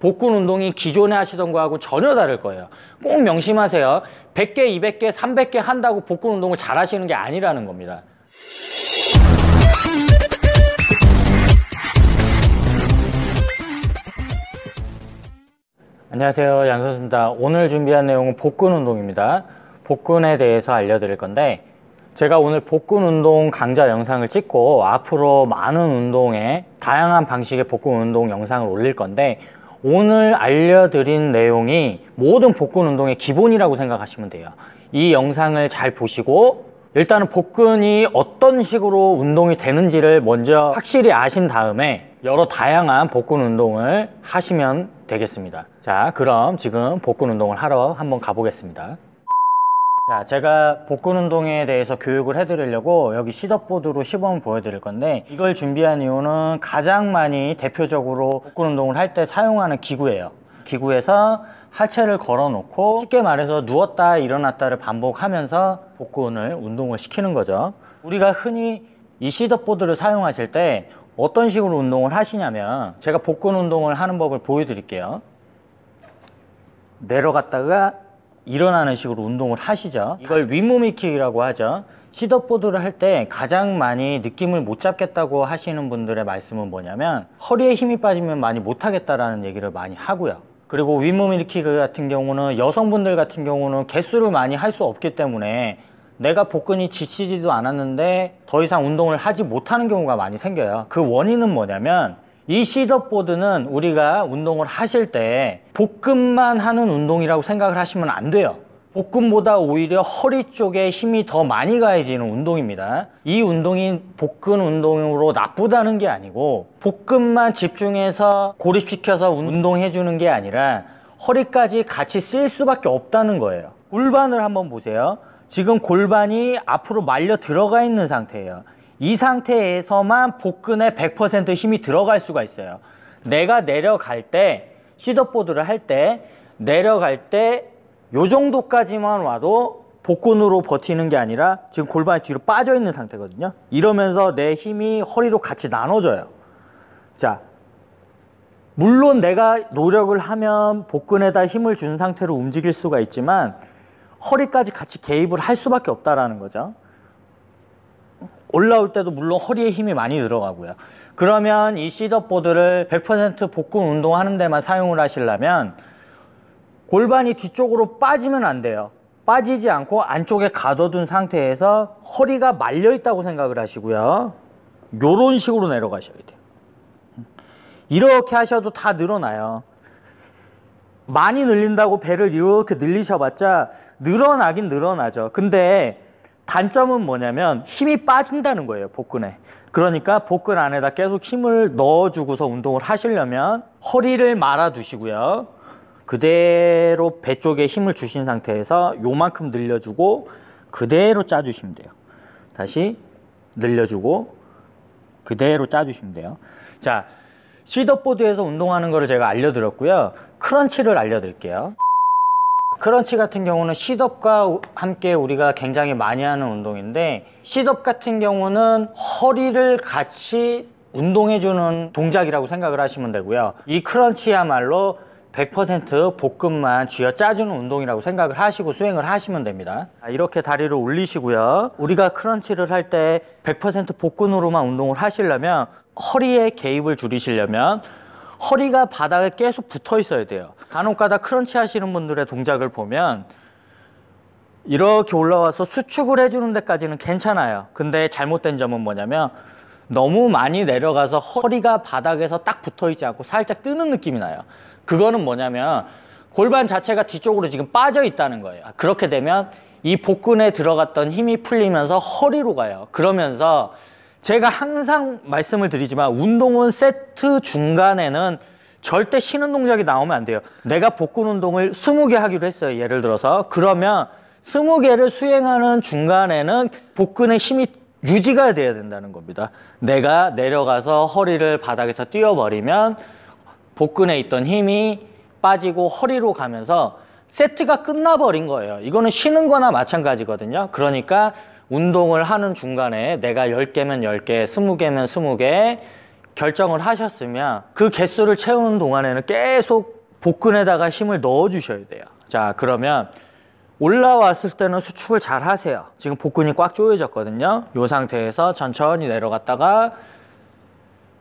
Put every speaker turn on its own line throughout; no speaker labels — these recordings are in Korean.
복근 운동이 기존에 하시던 거하고 전혀 다를 거예요. 꼭 명심하세요. 100개, 200개, 300개 한다고 복근 운동을 잘 하시는 게 아니라는 겁니다. 안녕하세요, 양 선수입니다. 오늘 준비한 내용은 복근 운동입니다. 복근에 대해서 알려드릴 건데, 제가 오늘 복근 운동 강좌 영상을 찍고 앞으로 많은 운동에 다양한 방식의 복근 운동 영상을 올릴 건데, 오늘 알려드린 내용이 모든 복근 운동의 기본이라고 생각하시면 돼요. 이 영상을 잘 보시고 일단은 복근이 어떤 식으로 운동이 되는지를 먼저 확실히 아신 다음에 여러 다양한 복근 운동을 하시면 되겠습니다. 자, 그럼 지금 복근 운동을 하러 한번 가보겠습니다. 자, 제가 복근 운동에 대해서 교육을 해드리려고 여기 싯업보드로 시범을 보여드릴 건데, 이걸 준비한 이유는 가장 많이 대표적으로 복근 운동을 할 때 사용하는 기구예요. 기구에서 하체를 걸어 놓고 쉽게 말해서 누웠다 일어났다를 반복하면서 복근을 운동을 시키는 거죠. 우리가 흔히 이 싯업보드를 사용하실 때 어떤 식으로 운동을 하시냐면, 제가 복근 운동을 하는 법을 보여드릴게요. 내려갔다가 일어나는 식으로 운동을 하시죠. 이걸 윗몸 일으키기라고 하죠. 싯업보드를 할 때 가장 많이 느낌을 못 잡겠다고 하시는 분들의 말씀은 뭐냐면, 허리에 힘이 빠지면 많이 못하겠다라는 얘기를 많이 하고요. 그리고 윗몸 일으키기 같은 경우는 여성분들 같은 경우는 개수를 많이 할 수 없기 때문에 내가 복근이 지치지도 않았는데 더 이상 운동을 하지 못하는 경우가 많이 생겨요. 그 원인은 뭐냐면, 이 싯업보드는 우리가 운동을 하실 때 복근만 하는 운동이라고 생각을 하시면 안 돼요. 복근보다 오히려 허리 쪽에 힘이 더 많이 가해지는 운동입니다. 이 운동이 복근 운동으로 나쁘다는 게 아니고, 복근만 집중해서 고립시켜서 운동해 주는 게 아니라 허리까지 같이 쓸 수밖에 없다는 거예요. 골반을 한번 보세요. 지금 골반이 앞으로 말려 들어가 있는 상태예요. 이 상태에서만 복근에 100% 힘이 들어갈 수가 있어요. 내가 내려갈 때, 싯업보드를 할 때 내려갈 때 요 정도까지만 와도 복근으로 버티는 게 아니라 지금 골반이 뒤로 빠져 있는 상태거든요. 이러면서 내 힘이 허리로 같이 나눠져요. 자, 물론 내가 노력을 하면 복근에다 힘을 준 상태로 움직일 수가 있지만 허리까지 같이 개입을 할 수밖에 없다라는 거죠. 올라올 때도 물론 허리에 힘이 많이 들어가고요. 그러면 이 싯업보드를 100% 복근 운동하는 데만 사용을 하시려면 골반이 뒤쪽으로 빠지면 안 돼요. 빠지지 않고 안쪽에 가둬둔 상태에서 허리가 말려 있다고 생각을 하시고요. 요런 식으로 내려가셔야 돼요. 이렇게 하셔도 다 늘어나요. 많이 늘린다고 배를 이렇게 늘리셔봤자 늘어나긴 늘어나죠. 근데 단점은 뭐냐면 힘이 빠진다는 거예요, 복근에. 그러니까 복근 안에다 계속 힘을 넣어주고서 운동을 하시려면 허리를 말아 두시고요. 그대로 배 쪽에 힘을 주신 상태에서 요만큼 늘려주고 그대로 짜주시면 돼요. 다시 늘려주고 그대로 짜주시면 돼요. 자, 싯업보드에서 운동하는 거를 제가 알려드렸고요. 크런치를 알려드릴게요. 크런치 같은 경우는 싯업과 함께 우리가 굉장히 많이 하는 운동인데, 싯업 같은 경우는 허리를 같이 운동해주는 동작이라고 생각을 하시면 되고요. 이 크런치야말로 100% 복근만 쥐어짜주는 운동이라고 생각을 하시고 수행을 하시면 됩니다. 이렇게 다리를 올리시고요. 우리가 크런치를 할 때 100% 복근으로만 운동을 하시려면, 허리에 개입을 줄이시려면 허리가 바닥에 계속 붙어 있어야 돼요. 간혹가다 크런치 하시는 분들의 동작을 보면 이렇게 올라와서 수축을 해주는 데까지는 괜찮아요. 근데 잘못된 점은 뭐냐면, 너무 많이 내려가서 허리가 바닥에서 딱 붙어 있지 않고 살짝 뜨는 느낌이 나요. 그거는 뭐냐면 골반 자체가 뒤쪽으로 지금 빠져 있다는 거예요. 그렇게 되면 이 복근에 들어갔던 힘이 풀리면서 허리로 가요. 그러면서 제가 항상 말씀을 드리지만, 운동은 세트 중간에는 절대 쉬는 동작이 나오면 안 돼요. 내가 복근 운동을 20개 하기로 했어요, 예를 들어서. 그러면 20개를 수행하는 중간에는 복근의 힘이 유지가 돼야 된다는 겁니다. 내가 내려가서 허리를 바닥에서 띄워버리면 복근에 있던 힘이 빠지고 허리로 가면서 세트가 끝나버린 거예요. 이거는 쉬는 거나 마찬가지거든요. 그러니까 운동을 하는 중간에 내가 10개면 10개, 20개면 20개, 결정을 하셨으면 그 개수를 채우는 동안에는 계속 복근에다가 힘을 넣어 주셔야 돼요. 자, 그러면 올라왔을 때는 수축을 잘 하세요. 지금 복근이 꽉 조여졌거든요. 이 상태에서 천천히 내려갔다가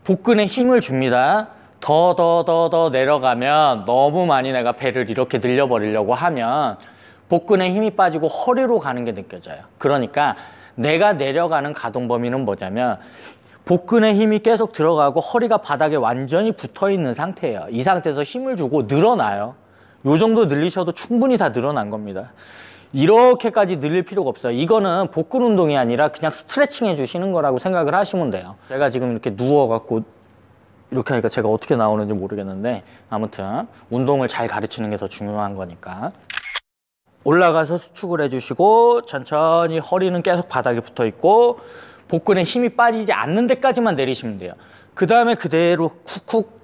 복근에 힘을 줍니다. 더 내려가면 너무 많이 내가 배를 이렇게 늘려버리려고 하면 복근에 힘이 빠지고 허리로 가는 게 느껴져요. 그러니까 내가 내려가는 가동 범위는 뭐냐면 복근에 힘이 계속 들어가고 허리가 바닥에 완전히 붙어 있는 상태예요. 이 상태에서 힘을 주고 늘어나요. 요 정도 늘리셔도 충분히 다 늘어난 겁니다. 이렇게까지 늘릴 필요가 없어요. 이거는 복근 운동이 아니라 그냥 스트레칭 해주시는 거라고 생각을 하시면 돼요. 제가 지금 이렇게 누워갖고 이렇게 하니까 제가 어떻게 나오는지 모르겠는데, 아무튼 운동을 잘 가르치는 게 더 중요한 거니까. 올라가서 수축을 해주시고 천천히 허리는 계속 바닥에 붙어 있고 복근에 힘이 빠지지 않는 데까지만 내리시면 돼요. 그 다음에 그대로 쿡쿡.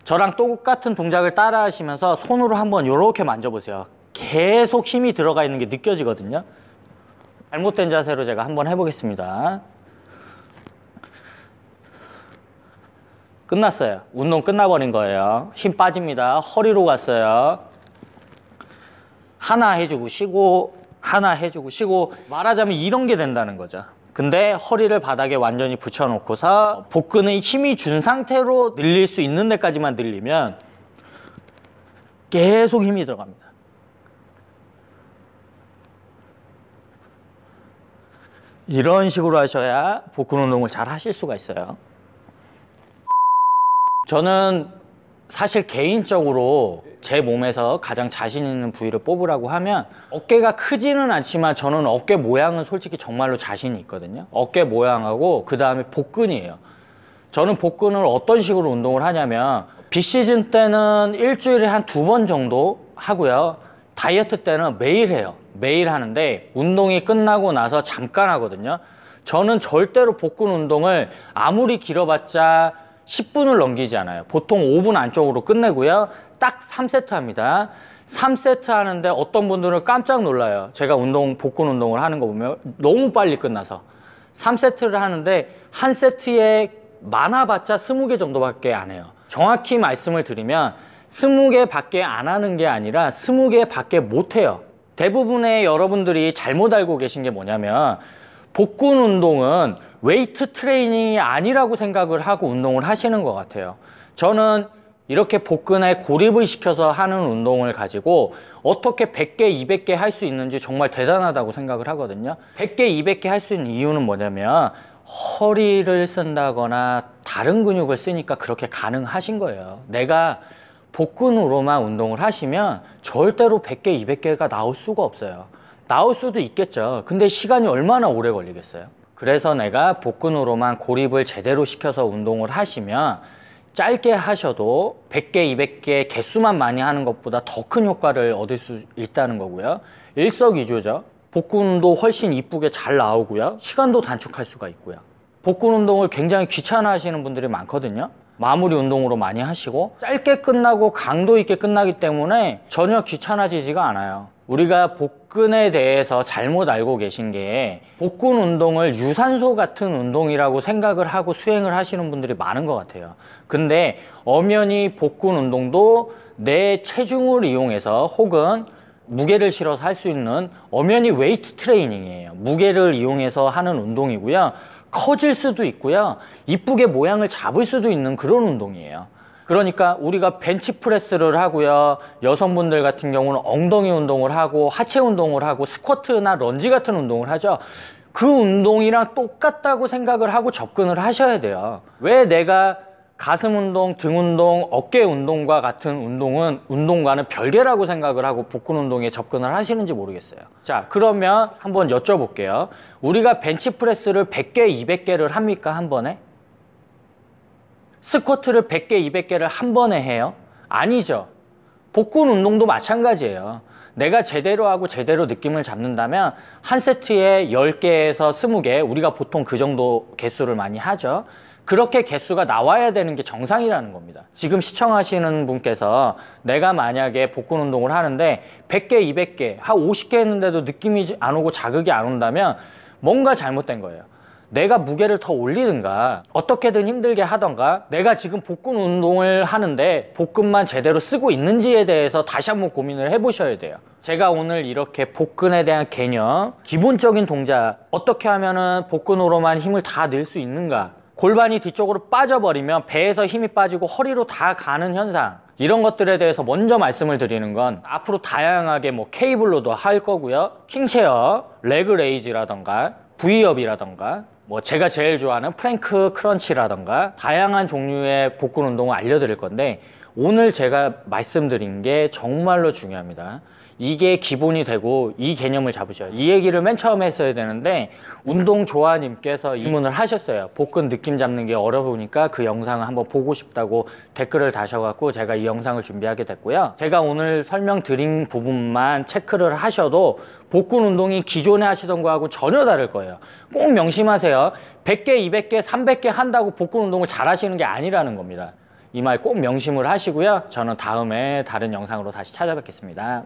저랑 똑같은 동작을 따라 하시면서 손으로 한번 이렇게 만져보세요. 계속 힘이 들어가 있는 게 느껴지거든요. 잘못된 자세로 제가 한번 해보겠습니다. 끝났어요. 운동 끝나버린 거예요. 힘 빠집니다. 허리로 갔어요. 하나 해주고 쉬고, 하나 해주고 쉬고. 말하자면 이런 게 된다는 거죠. 근데 허리를 바닥에 완전히 붙여놓고서 복근에 힘이 준 상태로 늘릴 수 있는 데까지만 늘리면 계속 힘이 들어갑니다. 이런 식으로 하셔야 복근 운동을 잘 하실 수가 있어요. 저는 사실 개인적으로 제 몸에서 가장 자신 있는 부위를 뽑으라고 하면 어깨가 크지는 않지만 저는 어깨 모양은 솔직히 정말로 자신이 있거든요. 어깨 모양하고 그 다음에 복근이에요. 저는 복근을 어떤 식으로 운동을 하냐면 비시즌 때는 일주일에 한 2번 정도 하고요. 다이어트 때는 매일 해요. 매일 하는데 운동이 끝나고 나서 잠깐 하거든요. 저는 절대로 복근 운동을 아무리 길어봤자 10분을 넘기지 않아요. 보통 5분 안쪽으로 끝내고요. 딱 3세트 합니다. 3세트 하는데 어떤 분들은 깜짝 놀라요. 제가 복근 운동을 하는 거 보면 너무 빨리 끝나서 3세트를 하는데 한 세트에 많아봤자 20개 정도밖에 안 해요. 정확히 말씀을 드리면 20개 밖에 안 하는 게 아니라 20개 밖에 못 해요. 대부분의 여러분들이 잘못 알고 계신 게 뭐냐면 복근 운동은 웨이트 트레이닝이 아니라고 생각을 하고 운동을 하시는 것 같아요. 저는 이렇게 복근에 고립을 시켜서 하는 운동을 가지고 어떻게 100개, 200개 할 수 있는지 정말 대단하다고 생각을 하거든요. 100개, 200개 할 수 있는 이유는 뭐냐면 허리를 쓴다거나 다른 근육을 쓰니까 그렇게 가능하신 거예요. 내가 복근으로만 운동을 하시면 절대로 100개, 200개가 나올 수가 없어요. 나올 수도 있겠죠. 근데 시간이 얼마나 오래 걸리겠어요. 그래서 내가 복근으로만 고립을 제대로 시켜서 운동을 하시면 짧게 하셔도 100개, 200개 개수만 많이 하는 것보다 더 큰 효과를 얻을 수 있다는 거고요. 일석이조죠. 복근도 훨씬 이쁘게 잘 나오고요. 시간도 단축할 수가 있고요. 복근 운동을 굉장히 귀찮아 하시는 분들이 많거든요. 마무리 운동으로 많이 하시고 짧게 끝나고 강도 있게 끝나기 때문에 전혀 귀찮아지지가 않아요. 우리가 복근에 대해서 잘못 알고 계신 게 복근 운동을 유산소 같은 운동이라고 생각을 하고 수행을 하시는 분들이 많은 것 같아요. 근데 엄연히 복근 운동도 내 체중을 이용해서 혹은 무게를 실어서 할 수 있는 엄연히 웨이트 트레이닝이에요. 무게를 이용해서 하는 운동이고요. 커질 수도 있고요. 이쁘게 모양을 잡을 수도 있는 그런 운동이에요. 그러니까 우리가 벤치프레스를 하고요. 여성분들 같은 경우는 엉덩이 운동을 하고 하체 운동을 하고 스쿼트나 런지 같은 운동을 하죠. 그 운동이랑 똑같다고 생각을 하고 접근을 하셔야 돼요. 왜 내가 가슴 운동, 등 운동, 어깨 운동과 같은 운동과는 별개라고 생각을 하고 복근 운동에 접근을 하시는지 모르겠어요. 자, 그러면 한번 여쭤볼게요. 우리가 벤치프레스를 100개, 200개를 합니까? 한 번에? 스쿼트를 100개, 200개를 한 번에 해요? 아니죠. 복근 운동도 마찬가지예요. 내가 제대로 하고 제대로 느낌을 잡는다면 한 세트에 10개에서 20개, 우리가 보통 그 정도 개수를 많이 하죠. 그렇게 개수가 나와야 되는 게 정상이라는 겁니다. 지금 시청하시는 분께서 내가 만약에 복근 운동을 하는데 100개, 200개, 한 50개 했는데도 느낌이 안 오고 자극이 안 온다면 뭔가 잘못된 거예요. 내가 무게를 더 올리든가 어떻게든 힘들게 하던가 내가 지금 복근 운동을 하는데 복근만 제대로 쓰고 있는지에 대해서 다시 한번 고민을 해보셔야 돼요. 제가 오늘 이렇게 복근에 대한 개념, 기본적인 동작, 어떻게 하면은 복근으로만 힘을 다 낼 수 있는가, 골반이 뒤쪽으로 빠져버리면 배에서 힘이 빠지고 허리로 다 가는 현상, 이런 것들에 대해서 먼저 말씀을 드리는 건 앞으로 다양하게 뭐 케이블로도 할 거고요, 킹체어, 레그 레이즈라던가 V업이라던가 뭐 제가 제일 좋아하는 프랭크 크런치라던가 다양한 종류의 복근 운동을 알려드릴 건데, 오늘 제가 말씀드린 게 정말로 중요합니다. 이게 기본이 되고 이 개념을 잡으셔야 돼요. 이 얘기를 맨 처음에 했어야 되는데 운동조아님께서 질문을 하셨어요. 복근 느낌 잡는 게 어려우니까 그 영상을 한번 보고 싶다고 댓글을 다셔갖고 제가 이 영상을 준비하게 됐고요. 제가 오늘 설명드린 부분만 체크를 하셔도 복근 운동이 기존에 하시던 거하고 전혀 다를 거예요. 꼭 명심하세요. 100개, 200개, 300개 한다고 복근 운동을 잘 하시는 게 아니라는 겁니다. 이 말 꼭 명심을 하시고요. 저는 다음에 다른 영상으로 다시 찾아뵙겠습니다.